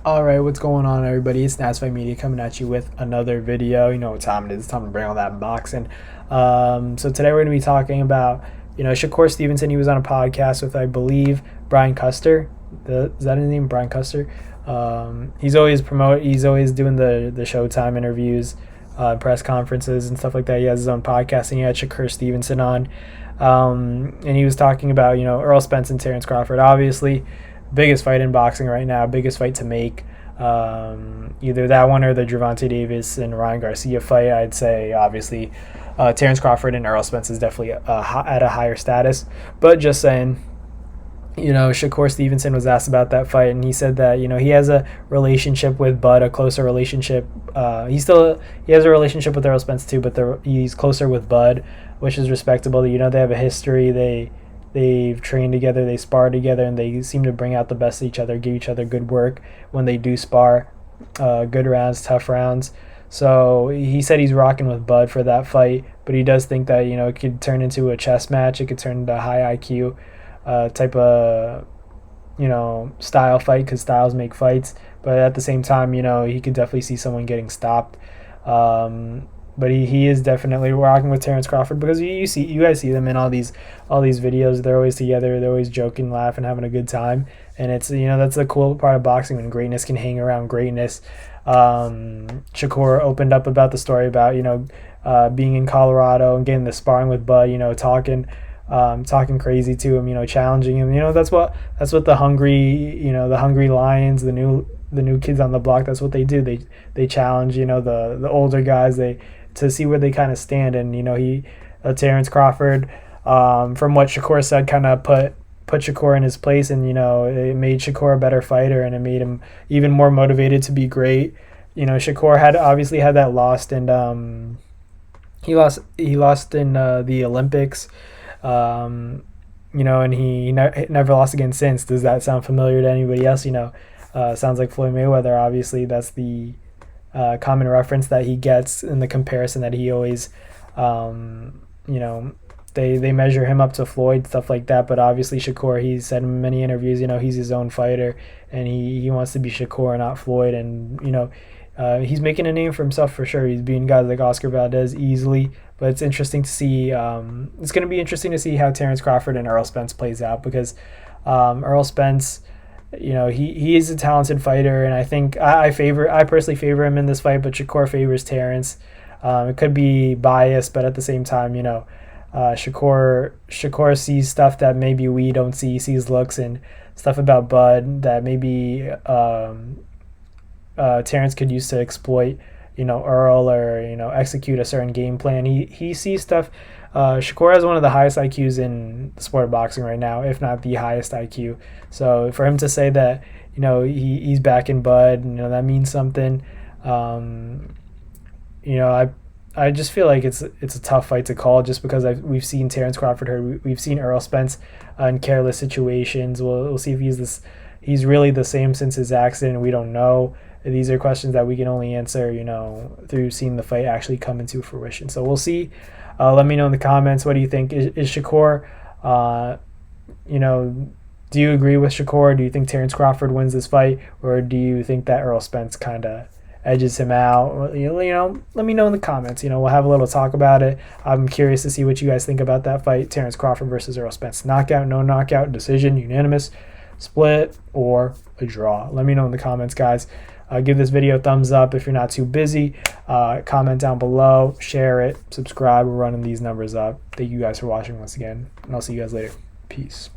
All right, what's going on, everybody? It's NASFI Media coming at you with another video. You know what time it is. It's time to bring all that boxing. So today we're going to be talking about, Shakur Stevenson. He was on a podcast with, I believe, Brian Custer. Is that his name, Brian Custer? He's always doing the Showtime interviews, press conferences, and stuff like that. He has his own podcast, and he had Shakur Stevenson on, and he was talking about Errol Spence and Terence Crawford. Obviously, biggest fight in boxing right now, biggest fight to make. Either that one or the Gervonta Davis and Ryan Garcia fight. I'd say obviously Terence Crawford and Errol Spence is definitely at a higher status. But just saying, Shakur Stevenson was asked about that fight, and he said that he has a relationship with Bud, a closer relationship. He has a relationship with Errol Spence too, but he's closer with Bud, which is respectable. They have a history. They've trained together, they spar together, and they seem to bring out the best of each other, give each other good work when they do spar, good rounds, tough rounds. So he said he's rocking with Bud for that fight, but he does think that it could turn into a chess match. It could turn into a high IQ type of style fight, because styles make fights. But at the same time, he could definitely see someone getting stopped. But he is definitely rocking with Terence Crawford, because you guys see them in all these videos. They're always together. They're always joking, laughing, having a good time. And it's that's the cool part of boxing, when greatness can hang around greatness. Shakur opened up about the story about being in Colorado and getting the sparring with Bud. Talking crazy to him. Challenging him. That's what the hungry lions, the new kids on the block. That's what they do. They challenge the older guys. To see where they kind of stand. And Terence Crawford, from what Shakur said, kind of put Shakur in his place, and it made Shakur a better fighter, and it made him even more motivated to be great. Shakur obviously had that lost, and he lost in the Olympics, and he never lost again since. Does that sound familiar to anybody else? Sounds like Floyd Mayweather. Obviously, that's the common reference that he gets in the comparison that he always, they measure him up to Floyd, stuff like that. But obviously Shakur, he's said in many interviews, he's his own fighter, and he wants to be Shakur, not Floyd. And he's making a name for himself for sure. He's beating guys like Oscar Valdez easily. But it's interesting to see. It's going to be interesting to see how Terence Crawford and Errol Spence plays out, because Errol Spence, he is a talented fighter, and I think I personally favor him in this fight, but Shakur favors Terence. It could be biased, but at the same time, Shakur sees stuff that maybe we don't see. He sees looks and stuff about Bud that maybe Terence could use to exploit, Errol, or execute a certain game plan. He sees stuff. Shakur has one of the highest IQs in the sport of boxing right now, if not the highest IQ. So for him to say that, he's back in Bud, that means something. I just feel like it's a tough fight to call, just because we've seen Terence Crawford hurt. We've seen Errol Spence in careless situations. We'll see if he's really the same since his accident. We don't know. These are questions that we can only answer, through seeing the fight actually come into fruition. So we'll see. Let me know in the comments, what do you think? Is Shakur, do you agree with Shakur? Do you think Terence Crawford wins this fight, or do you think that Errol Spence kind of edges him out? Let me know in the comments. We'll have a little talk about it. I'm curious to see what you guys think about that fight, Terence Crawford versus Errol Spence. Knockout, no knockout, decision, unanimous, split, or a draw? Let me know in the comments, guys. Give this video a thumbs up if you're not too busy. Comment down below, share it, subscribe. We're running these numbers up. Thank you guys for watching once again, and I'll see you guys later. Peace.